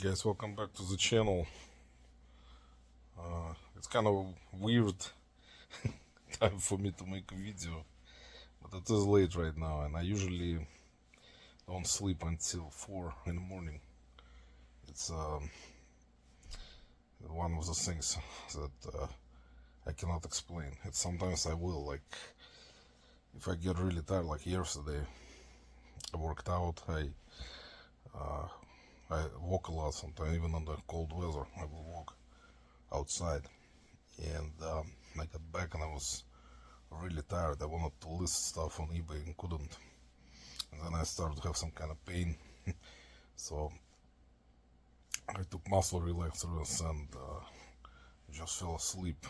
Guys, welcome back to the channel. It's kind of weird time for me to make a video, but it is late right now, and I usually don't sleep until 4 in the morning. It's one of the things that I cannot explain. It's sometimes I will, like if I get really tired, like yesterday. I worked out. Uh, I walk a lot sometimes, even in the cold weather. I will walk outside, and I got back and I was really tired. I wanted to list stuff on eBay and couldn't, and then I started to have some kind of pain. So I took muscle relaxers and just fell asleep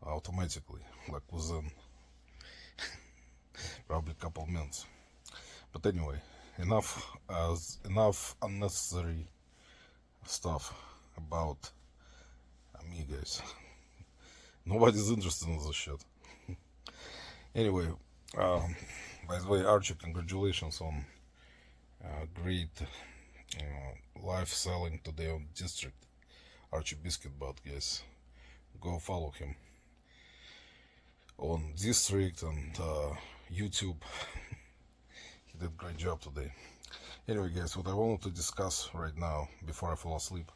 automatically, like within probably a couple minutes. But anyway, enough unnecessary stuff about me, guys. Nobody's interested in this shit. Anyway, um, by the way, Archie, congratulations on great live selling today on District. Archie Biscuit Butt, guys. Go follow him on District and YouTube. He did a great job today. Anyway, guys, what I wanted to discuss right now before I fall asleep,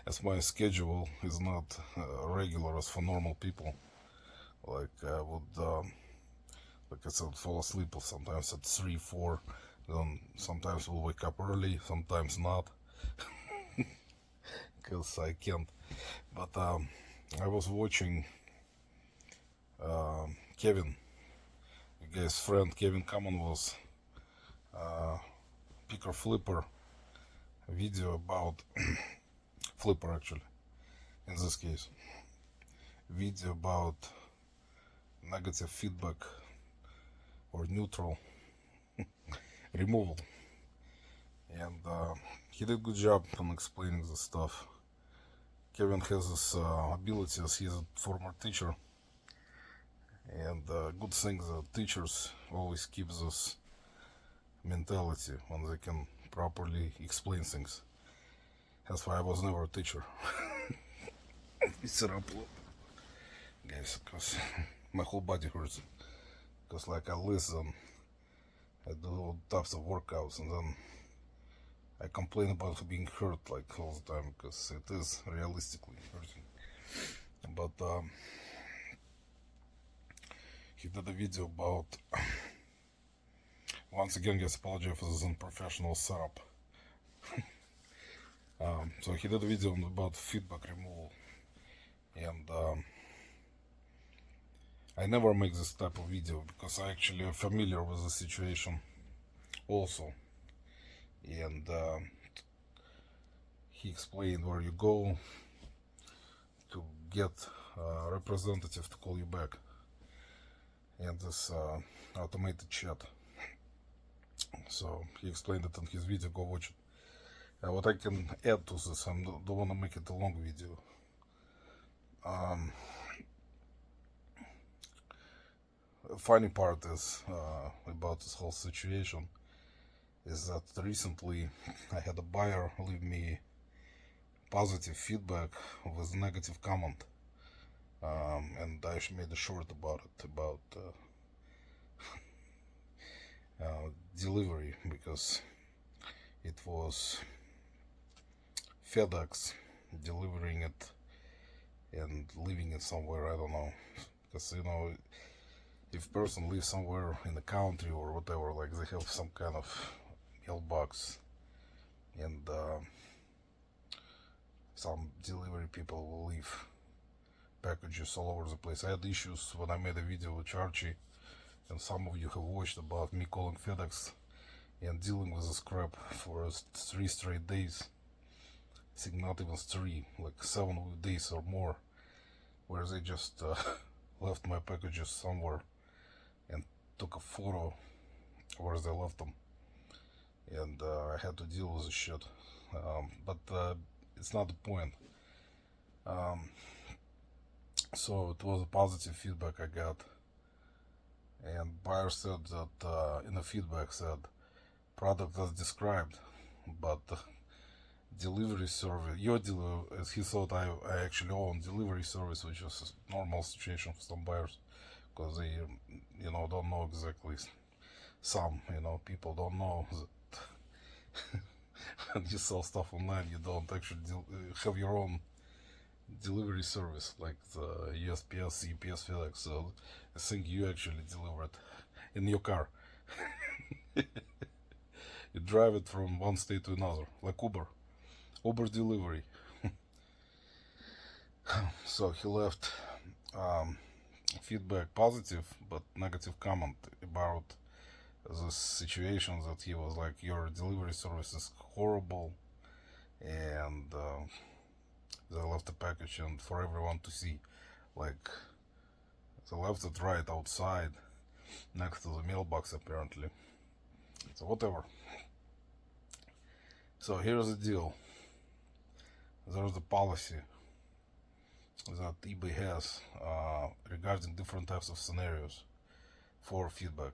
as my schedule is not regular as for normal people, like I would, like I said, fall asleep sometimes at 3, 4. Then sometimes we'll wake up early, sometimes not, because I can't. But I was watching Kevin, you guys' friend Kevin Common was picker flipper video about flipper, actually, in this case, video about negative feedback or neutral removal, and he did a good job on explaining this stuff. Kevin has this ability, as he's a former teacher, and good thing that teachers always keep this mentality when they can properly explain things. That's why I was never a teacher. Let me sit up a little bit, guys, because my whole body hurts. Because like I listen, I do all types of workouts, and then I complain about being hurt like all the time, because it is realistically hurting. But he did a video about, once again, guys, apologize for this unprofessional setup. So he did a video about feedback removal, and I never make this type of video because I actually am familiar with the situation also, and he explained where you go to get a representative to call you back, and this automated chat. So he explained it in his video. Go watch it. What I can add to this, I don't want to make it a long video. Funny part is about this whole situation is that recently I had a buyer leave me positive feedback with negative comment, and I made a short about it, about delivery, because it was FedEx delivering it and leaving it somewhere, I don't know, because if person lives somewhere in the country or whatever, like they have some kind of mailbox, and some delivery people will leave packages all over the place. I had issues when I made a video with Archie, and some of you have watched, about me calling FedEx and dealing with this crap for 3 straight days. I think not even 3, like 7 days or more, where they just left my packages somewhere and took a photo where they left them, and I had to deal with this shit. But it's not the point. So it was a positive feedback I got, and buyer said that in the feedback said product as described, but delivery service, your delivery, as he thought I actually own delivery service, which is a normal situation for some buyers, because they, don't know exactly. Some, people don't know that when you sell stuff online, you don't actually have your own delivery service like the USPS, UPS, FedEx. So I think you actually deliver it in your car. You drive it from one state to another, like Uber delivery. So he left feedback, positive but negative comment about the situation, that he was like, your delivery service is horrible, and they left the package and for everyone to see, like they left it right outside next to the mailbox apparently. So whatever. So here's the deal. There's the policy that eBay has regarding different types of scenarios for feedback.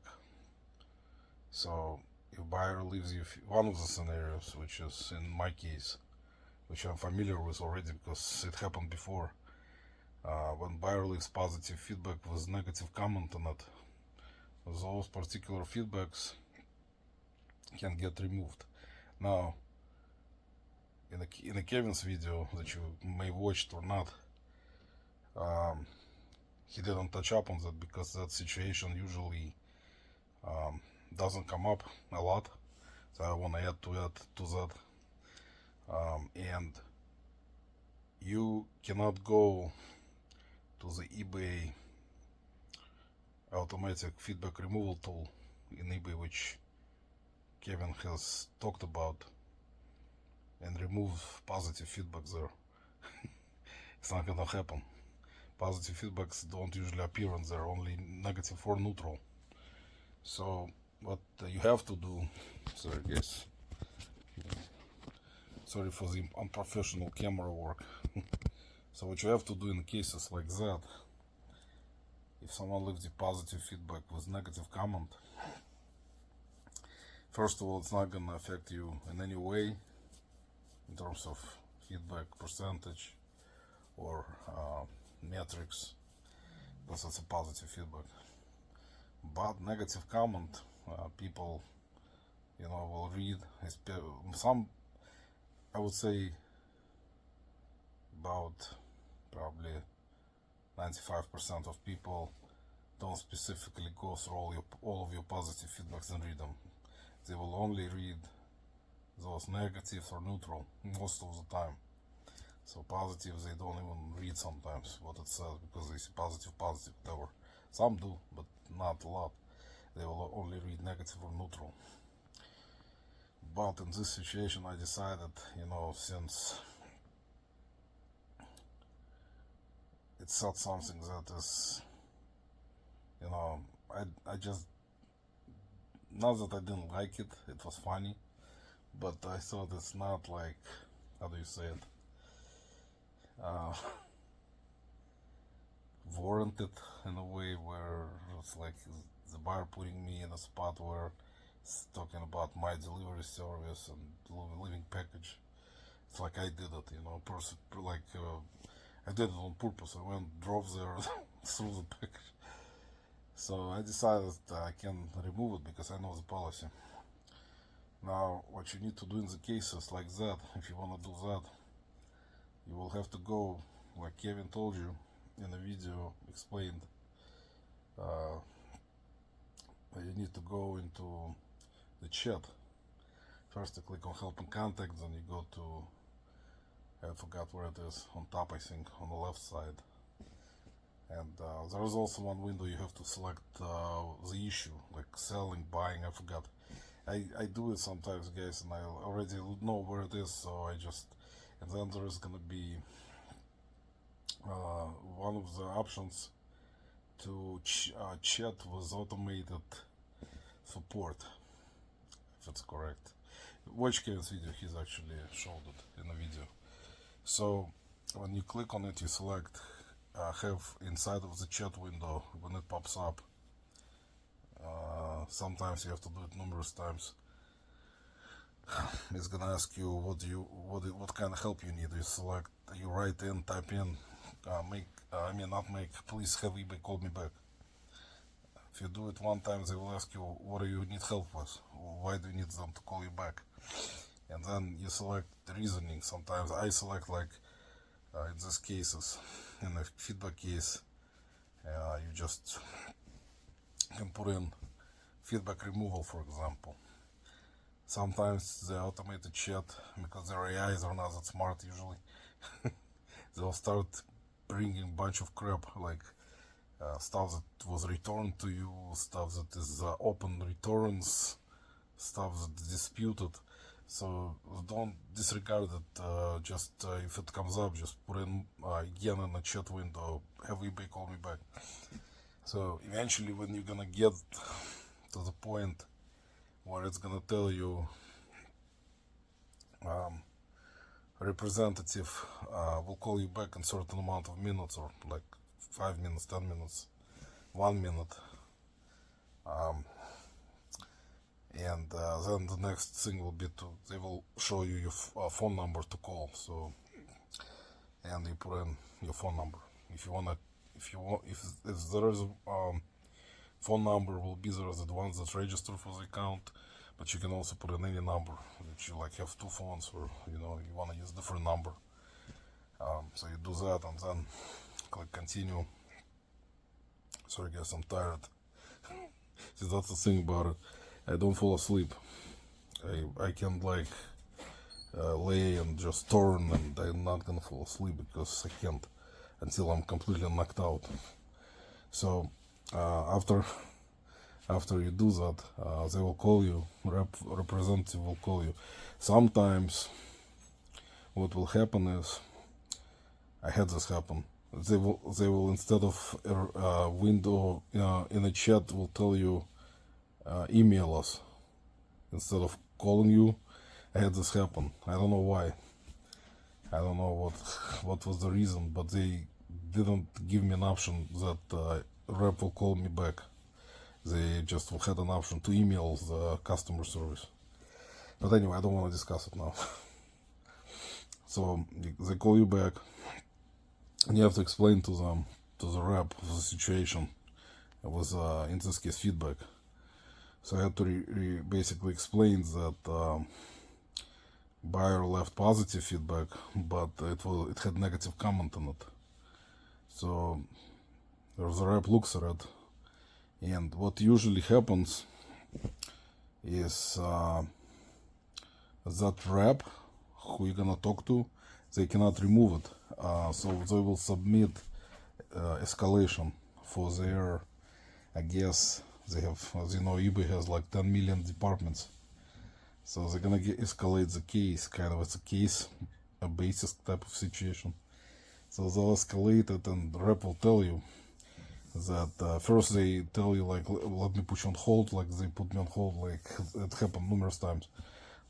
So if buyer leaves you one of the scenarios, which is in my case, which I'm familiar with already because it happened before, when buyer leaves positive feedback with negative comment on it, those particular feedbacks can get removed. Now, in a Kevin's video that you may watched or not, he didn't touch up on that because that situation usually doesn't come up a lot. So I want to add to that. And you cannot go to the eBay automatic feedback removal tool in eBay, which Kevin has talked about, and remove positive feedback there. It's not gonna happen. Positive feedbacks don't usually appear on there, only negative or neutral. So what you have to do, sorry guys, sorry for the unprofessional camera work. So what you have to do in cases like that, if someone leaves you positive feedback with negative comment, first of all, it's not gonna affect you in any way in terms of feedback percentage or metrics, because it's a positive feedback. But negative comment, people will read. Some, I would say about probably 95% of people don't specifically go through all of your positive feedbacks and read them. They will only read those negatives or neutral most of the time. So positives, they don't even read sometimes what it says, because they see positive, whatever. Some do, but not a lot. They will only read negative or neutral. But in this situation, I decided, since it's not something that is, I just, not that I didn't like it, it was funny, but I thought it's not like, how do you say it, warranted in a way where it's like the buyer putting me in a spot where it's talking about my delivery service and living package. It's like I did it, I did it on purpose. I went, drove there, through the package. So I decided that I can remove it because I know the policy. Now, what you need to do in the cases like that, if you want to do that, you will have to go, like Kevin told you in the video explained, you need to go into the chat. First you click on help and contact, then you go to, I forgot where it is, on top I think, on the left side. And there is also one window you have to select the issue, like selling, buying, I forgot. I do it sometimes, guys, and I already know where it is, so I just, and then there is gonna be one of the options to chat with automated support, if it's correct. Watch Kevin's video, he's actually showed it in a video. So when you click on it, you select have inside of the chat window. When it pops up, sometimes you have to do it numerous times. it's gonna ask you what kind of help you need. You select, you write in, type in, not make, please have eBay call me back. If you do it one time, they will ask you, what do you need help with? Why do you need them to call you back? And then you select the reasoning. Sometimes I select, like, in these cases, in the feedback case, you just can put in feedback removal, for example. Sometimes the automated chat, because their AIs are not that smart usually, they'll start bringing a bunch of crap, like stuff that was returned to you, stuff that is open returns, stuff that's disputed. So don't disregard it. Just if it comes up, just put in again in the chat window, have eBay call me back. So eventually, when you're gonna get to the point where it's gonna tell you representative will call you back in certain amount of minutes, or like 5 minutes, 10 minutes, 1 minute, and then the next thing will be they will show you your phone number to call. So, and you put in your phone number if you want, if there is phone number will be there as the ones that register for the account, but you can also put in any number that you like have two phones, or you want to use different number. So you do that and then click continue. Sorry guys, I'm tired. See, that's the thing about it. I don't fall asleep. I can like lay and just turn, and I'm not gonna fall asleep because I can't until I'm completely knocked out. So after you do that, they will call you. Representative will call you. Sometimes what will happen is, I had this happen. They will instead of a window in a chat will tell you email us instead of calling you. I had this happen. I don't know why. I don't know what was the reason, but they didn't give me an option that rep will call me back. They just had an option to email the customer service. But anyway, I don't want to discuss it now. So they call you back, and you have to explain to them, to the rep, the situation. It was in this case feedback. So I had to basically explain that buyer left positive feedback, but it had negative comment on it. So the rep looks at it, and what usually happens is that rep who you're gonna talk to, they cannot remove it. So they will submit escalation for their, I guess they have, as you know, eBay has like 10 million departments. So they're gonna escalate the case, kind of, it's a case, a basis type of situation. So they'll escalate it, and the rep will tell you that first they tell you like, let me put you on hold, like they put me on hold, like it happened numerous times.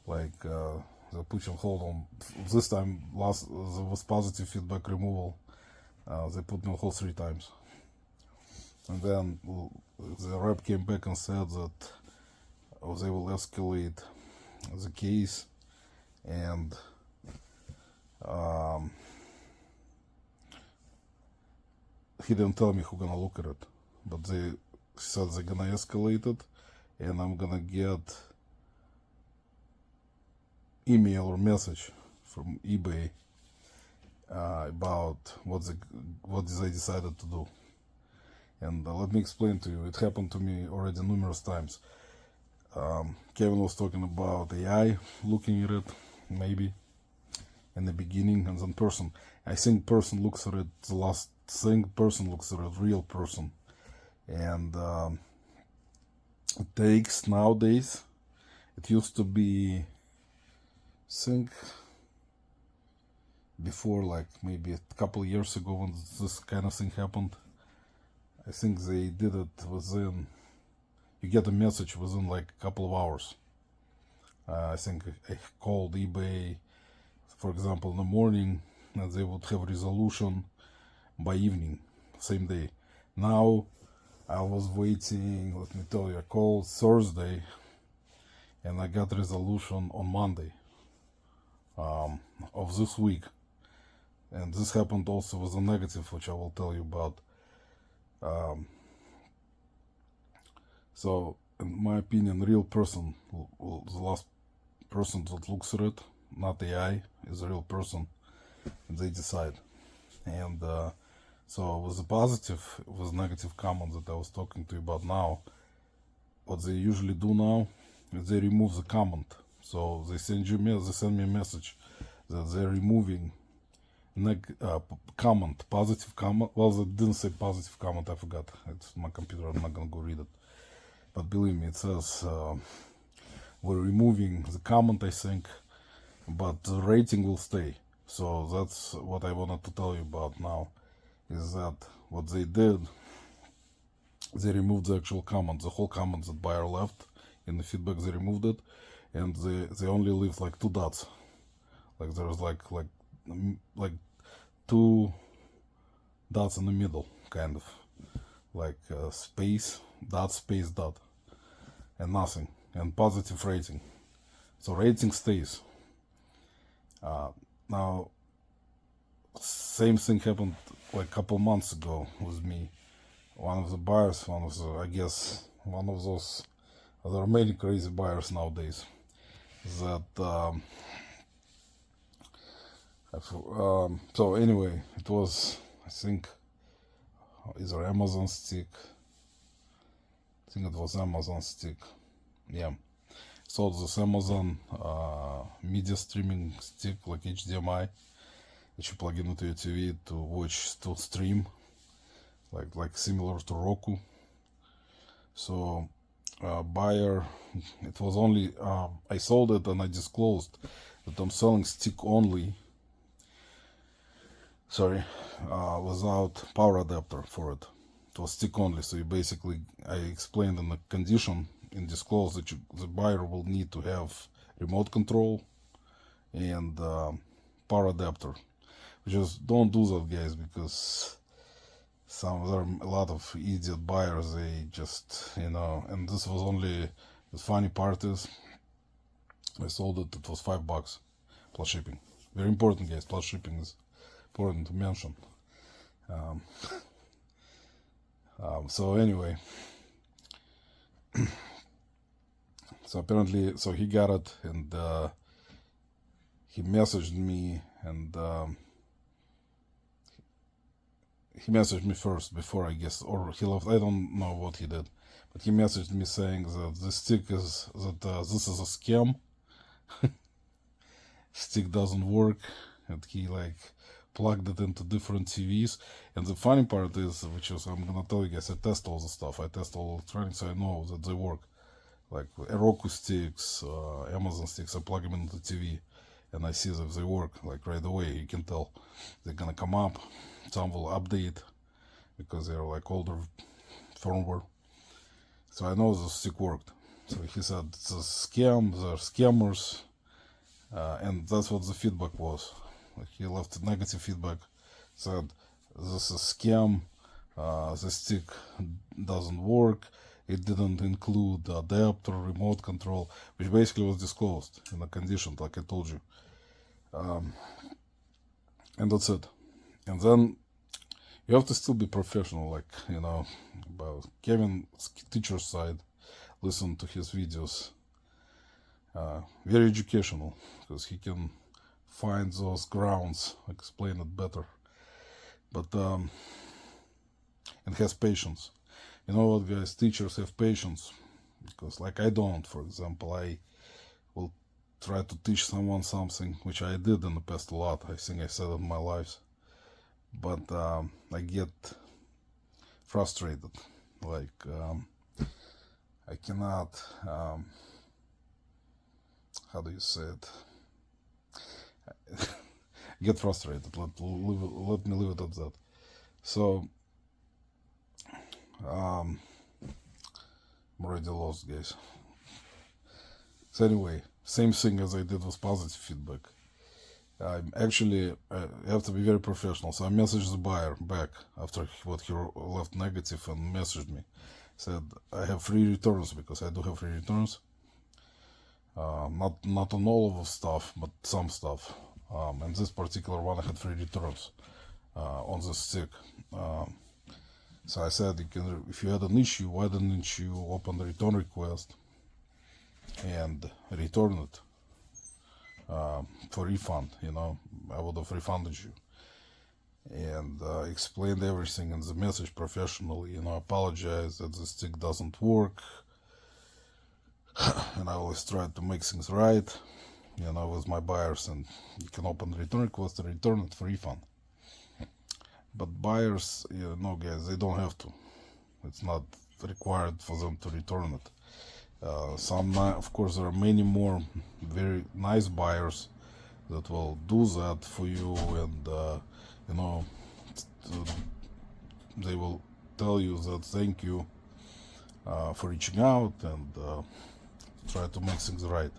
Like they put you on hold on this time. Last there was positive feedback removal. They put me on hold 3 times, and then the rep came back and said that they will escalate the case, and he didn't tell me who's gonna look at it, but they said they're gonna escalate it, and I'm gonna get email or message from eBay about what they decided to do. And let me explain to you. It happened to me already numerous times. Kevin was talking about AI looking at it, maybe in the beginning, and then person. I think person looks at it the last thing. Person looks at it, real person, and it takes nowadays. It used to be, think before, like maybe a couple of years ago when this kind of thing happened, I think they did it within, you get a message within like a couple of hours. I think I called eBay, for example, in the morning, and they would have resolution by evening, same day. Now I was waiting, let me tell you, I called Thursday and I got resolution on Monday. of this week. And this happened also with a negative, which I will tell you about. So, in my opinion, real person, the last person that looks at it, not AI, is a real person, and they decide. And so, with the positive, with negative comments that I was talking to you about now, what they usually do now is they remove the comment. So they send me a message that they're removing comment, positive comment. Well, they didn't say positive comment. I forgot. It's my computer. I'm not gonna go read it. But believe me, it says we're removing the comment, I think, but the rating will stay. So that's what I wanted to tell you about now, is that what they did, they removed the actual comment, the whole comment that buyer left in the feedback. They removed it, and they only leave like 2 dots. Like there's like 2 dots in the middle, kind of like space dot, and nothing, and positive rating. So rating stays. Now, same thing happened like a couple months ago with me. One of the buyers, I guess one of those, there are many crazy buyers nowadays, that so anyway, it was, I think, either Amazon stick. I think it was Amazon stick. Yeah. So this Amazon media streaming stick, like HDMI, that you plug into your TV to stream, like similar to Roku. So buyer, it was only I sold it and I disclosed that I'm selling stick only. Sorry, without power adapter for it. It was stick only. So you basically, I explained in the condition and disclosed that the buyer will need to have remote control and power adapter. Just don't do that, guys, because there are a lot of idiot buyers. They just, and this was only, the funny part is I sold it, it was $5 plus shipping. Very important, guys, plus shipping is important to mention. So anyway, so apparently, so he got it, and he messaged me, and he messaged me first before, I guess, or he left. I don't know what he did, but he messaged me saying that the stick is this is a scam. Stick doesn't work, and he plugged it into different TVs. And the funny part is, which is, I'm gonna tell you guys, I test all the stuff. I test all electronics. I know that they work. Like Roku sticks, Amazon sticks. I plug them into the TV, and I see that if they work, like right away. You can tell they're gonna come up. Some will update because they're like older firmware. So I know the stick worked. So he said it's a scam. They're scammers, and that's what the feedback was. Like he left negative feedback, said this is scam, the stick doesn't work, it didn't include adapter, remote control, which basically was disclosed in the condition, like I told you. And that's it. And then you have to still be professional, about Kevin's teacher side. Listen to his videos. Very educational, because he can find those grounds, explain it better. But and has patience. You know what, guys? Teachers have patience, because like I don't. For example, I will try to teach someone something, which I did in the past a lot. I think I said it in my lives, but I get frustrated. I cannot. How do you say it? Get frustrated. Let me leave it at that. So I'm already lost, guys. So anyway, same thing as I did with positive feedback. I have to be very professional. So I messaged the buyer back after what he left negative, and messaged me. Said I have free returns, because I do have free returns. Not on all of the stuff, but some stuff. And this particular one I had free returns on the stick. So I said, if you had an issue, why didn't you open the return request and return it for refund? I would have refunded you. And explained everything in the message professionally. Apologize that the stick doesn't work, and I always try to make things right, with my buyers. And you can open the return request and return it for refund. But buyers, guys, they don't have to. It's not required for them to return it. Of course, there are many more very nice buyers that will do that for you, and they will tell you that thank you for reaching out and try to make things right.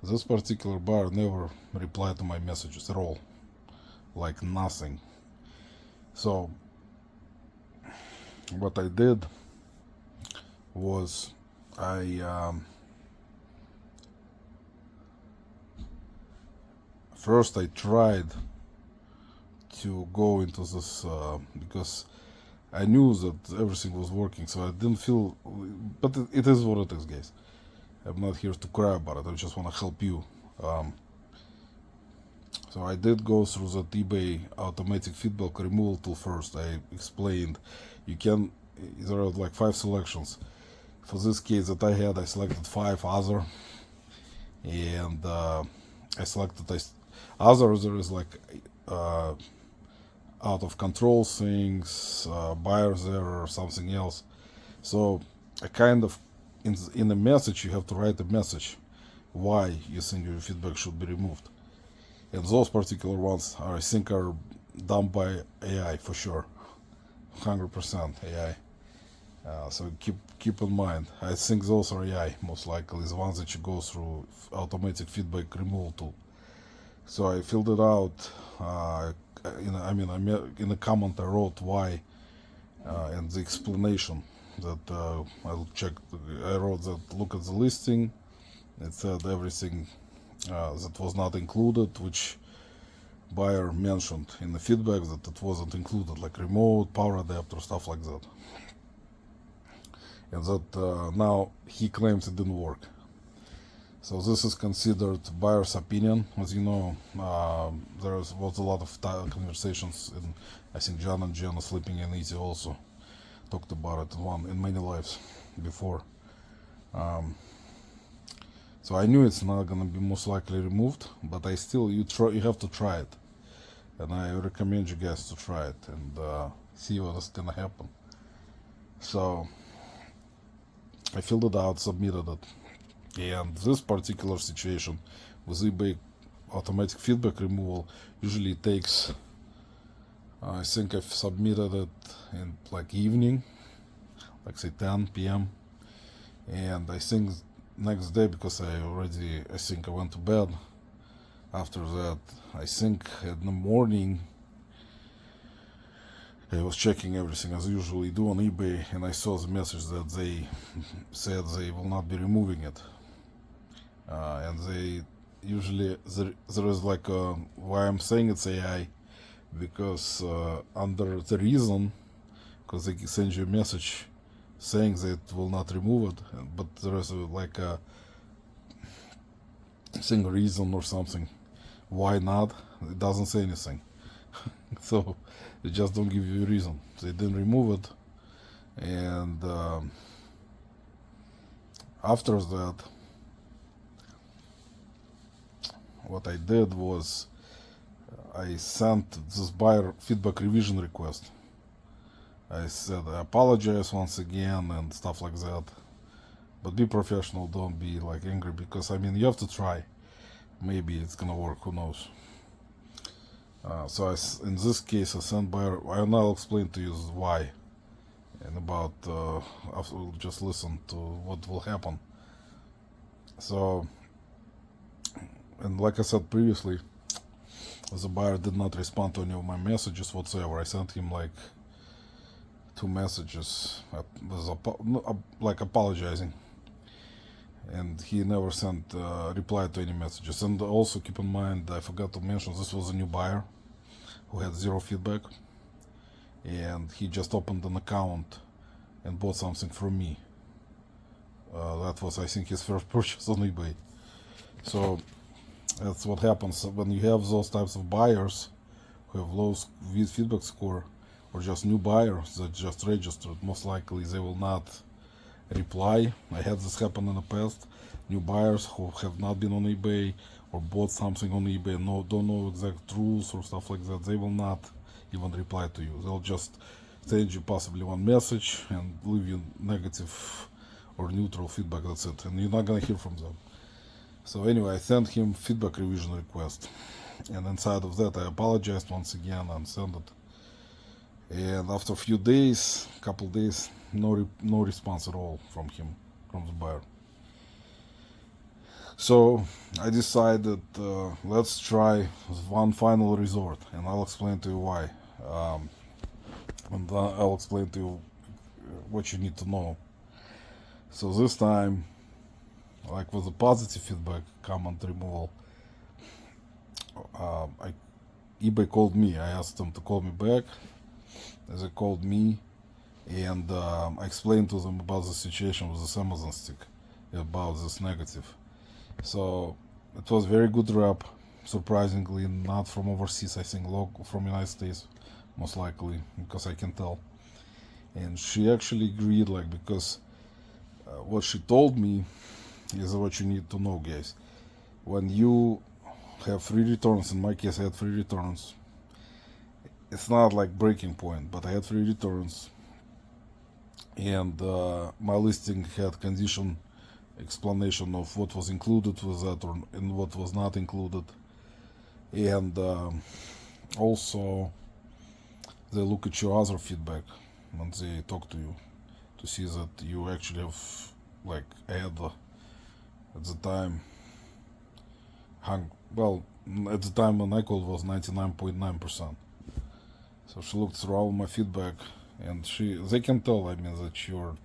This particular buyer never replied to my messages at all, like nothing. So what I did was first I tried to go into this because I knew that everything was working, so I didn't feel, but it is what it is, guys. I'm not here to cry about it. I just want to help you. So I did go through that eBay automatic feedback removal tool first. I explained there are like 5 selections. For this case that I had, I selected 5 other, and I selected other. There is like out of control things, buyer's error, or something else. So I kind of, in the message, you have to write a message why you think your feedback should be removed. And those particular ones I think are done by AI for sure, 100% AI. So keep in mind, I think those are AI most likely, the ones that you go through automatic feedback removal tool. So I filled it out. In a comment I wrote why, and the explanation that I wrote that look at the listing. It said everything that was not included, which buyer mentioned in the feedback that it wasn't included, like remote, power adapter, stuff like that. And that now he claims it didn't work. So this is considered buyer's opinion. As you know, there was a lot of conversations, and I think John and Jen Sleeping and Easy also talked about it in many lives before. So I knew it's not gonna be most likely removed, but you have to try it, and I recommend you guys to try it and see what is gonna happen. So I filled it out, submitted it. And this particular situation with eBay automatic feedback removal usually takes, I think I've submitted it in like evening, like say 10 p.m. And I think next day, because I think I went to bed after that, I think in the morning I was checking everything as I usually do on eBay, and I saw the message that they said they will not be removing it. And they usually, there is like why I'm saying it's AI, because under the reason, because they send you a message saying they will not remove it, but there is like a single reason or something why not. It doesn't say anything. So they just don't give you a reason. They didn't remove it. And after that, what I did was I sent this buyer feedback revision request. I said I apologize once again and stuff like that, but be professional, don't be like angry, because you have to try. Maybe it's gonna work, who knows. So in this case I sent buyer, and I'll explain to you why, and about just listen to what will happen. So, and like I said previously, the buyer did not respond to any of my messages whatsoever. I sent him like 2 messages like apologizing, and he never sent reply to any messages. And also keep in mind, I forgot to mention, this was a new buyer who had zero feedback, and he just opened an account and bought something from me. That was, I think, his first purchase on eBay. So that's what happens when you have those types of buyers who have low feedback score, or just new buyers that just registered. Most likely they will not reply. I had this happen in the past. New buyers who have not been on eBay or bought something on eBay, don't know exact rules or stuff like that, they will not even reply to you. They'll just send you possibly one message and leave you negative or neutral feedback. That's it, and you're not gonna hear from them. So anyway, I sent him feedback revision request, and inside of that I apologized once again and sent it. And after a few days, couple days, no response at all from him, from the buyer. So I decided, let's try one final resort, and I'll explain to you why. And I'll explain to you what you need to know. So this time, like with the positive feedback, comment removal, eBay called me. I asked them to call me back. They called me, and I explained to them about the situation with this Amazon stick, about this negative. So it was very good rep, surprisingly, not from overseas, I think local, from United States, most likely, because I can tell. And she actually agreed, like, because what she told me is what you need to know, guys. When you have free returns, in my case I had free returns, it's not like breaking point, but I had free returns, and my listing had condition explanation of what was included with that and what was not included, and also they look at your other feedback when they talk to you to see that you actually have, like, had at the time at the time when I called was 99.9%. So she looked through all my feedback, and they can tell, I mean, that you're,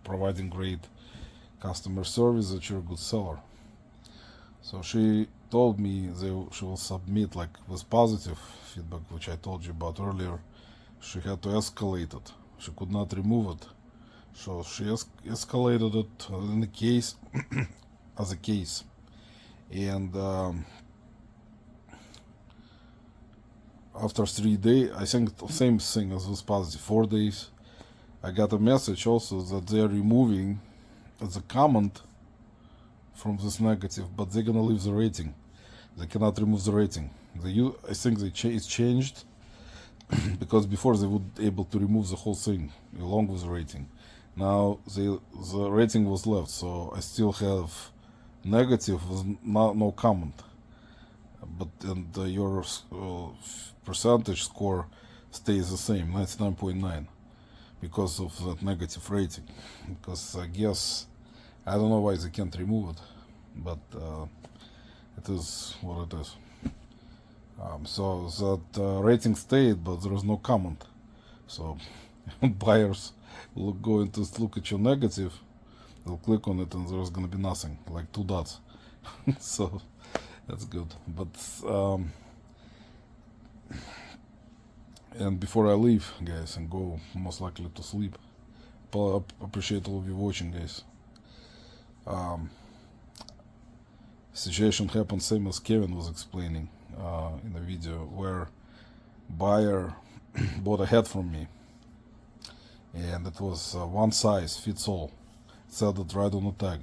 providing great customer service, that you're a good seller. So she told me she will submit, like, with positive feedback, which I told you about earlier. She had to escalate it. She could not remove it. So she escalated it in the case as a case. And after 3 days, I think the same thing as was positive, 4 days, I got a message also that they're removing the comment from this negative, but they're gonna leave the rating. They cannot remove the rating. I think it's changed because before they would able to remove the whole thing along with the rating. Now the rating was left, so I still have negative with no comment, but your percentage score stays the same, 99.9, because of that negative rating. Because I guess, I don't know why they can't remove it, but it is what it is. So that rating stayed, but there is no comment. So buyers will go into look at your negative, they'll click on it, and there's gonna be nothing, like 2 dots. So that's good. But and before I leave, guys, and go most likely to sleep, appreciate all of you watching, guys. Situation happened same as Kevin was explaining in the video, where buyer bought a hat from me, and it was one size fits all. It said it right on the tag,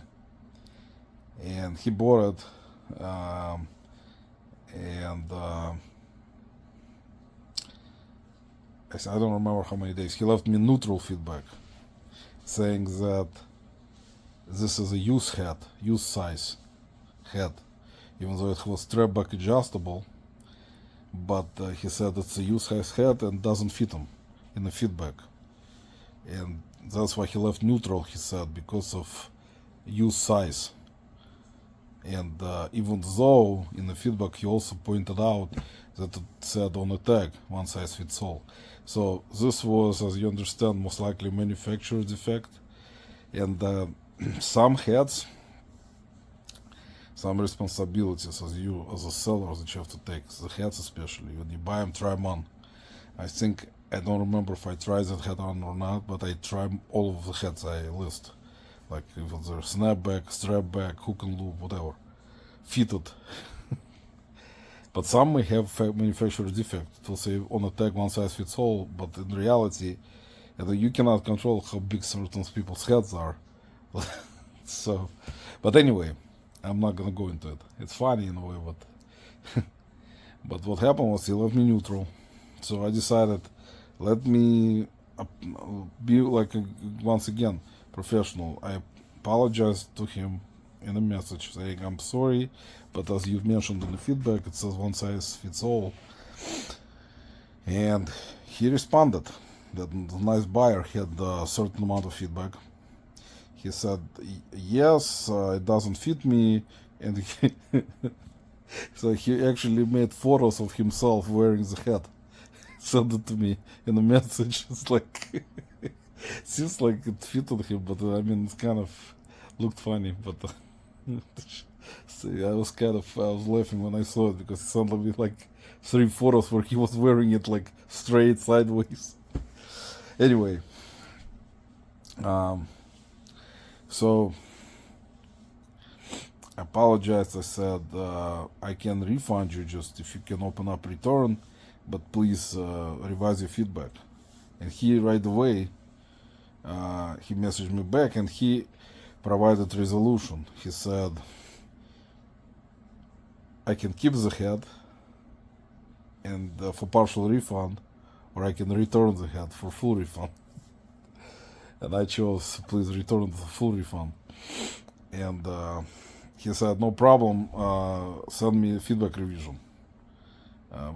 and he bought it, and I don't remember how many days. He left me neutral feedback, saying that this is a use size hat, even though it was strap back adjustable. But he said it's a use size hat and doesn't fit him in the feedback, and that's why he left neutral, he said, because of use size. And even though in the feedback he also pointed out that it said on the tag one size fits all. So this was, as you understand, most likely manufacturer defect, and some heads, some responsibilities as you as a seller that you have to take. The heads especially when you buy them, try them on. I think I don't remember if I tried that head on or not, but I try all of the heads I list, like if it's a snapback, strapback, hook and loop, whatever, fitted. But some may have manufacturer defect. It will say on a tag one size fits all, but in reality, you cannot control how big certain people's heads are. So, but anyway, I'm not gonna go into it. It's funny in a way, but what happened was he left me neutral. So I decided, let me be like once again professional. I apologized to him in a message saying I'm sorry, but as you've mentioned in the feedback, it says one size fits all. And he responded that the nice buyer had a certain amount of feedback. He said, yes, it doesn't fit me. And so he actually made photos of himself wearing the hat. Sent it to me in a message. It's like, seems like it fitted him, but I mean, it kind of looked funny. But see, I was laughing when I saw it because it sounded like 3 photos where he was wearing it like straight sideways. Anyway, so I apologized. I said I can refund you just if you can open up return, but please revise your feedback. And he right away he messaged me back and he provided resolution. He said I can keep the head and for partial refund, or I can return the head for full refund. And I chose please return the full refund. And he said no problem, send me a feedback revision.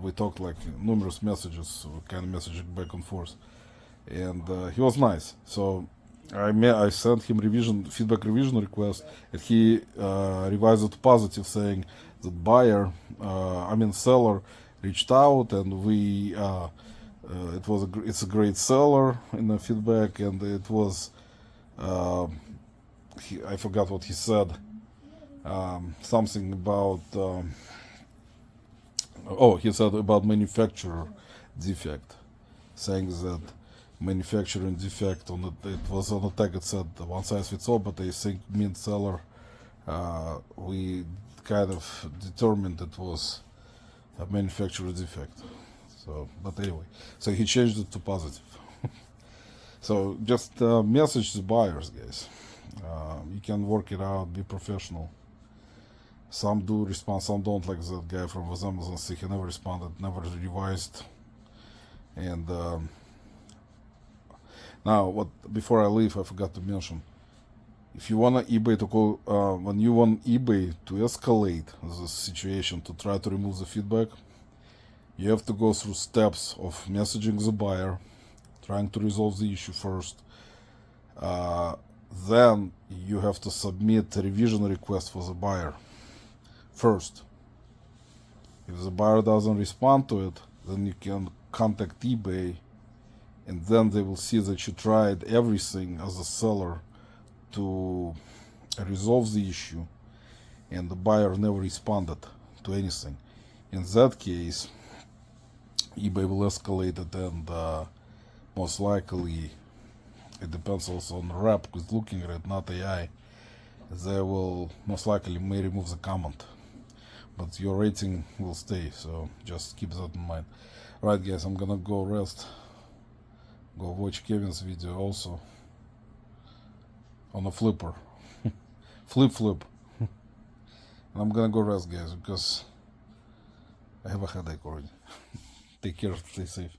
We talked like numerous messages, kind of messaging back and forth, and he was nice. So I sent him feedback revision request, and he revised it to positive, saying that seller reached out, and it's a great seller in the feedback, and it was I forgot what he said, something about. He said about manufacturer defect, saying that manufacturing defect it was on the tag. It said one size fits all, but I think mint seller we kind of determined it was a manufacturer defect. So, but anyway, so he changed it to positive. So just message the buyers, guys. You can work it out. Be professional. Some do respond, some don't, like that guy from Amazon. See, he never responded, never revised. And now, before I leave, I forgot to mention. If you want eBay to go, when you want eBay to escalate the situation to try to remove the feedback, you have to go through steps of messaging the buyer, trying to resolve the issue first. Then you have to submit a revision request for the buyer. First, if the buyer doesn't respond to it, then you can contact eBay, and then they will see that you tried everything as a seller to resolve the issue, and the buyer never responded to anything. In that case, eBay will escalate it, and most likely, it depends also on the rep who's looking at it, not AI. They will most likely may remove the comment, but your rating will stay, so just keep that in mind. Right, guys, I'm gonna go rest, go watch Kevin's video also on a flipper. flip and I'm gonna go rest, guys, because I have a headache already. Take care, stay safe.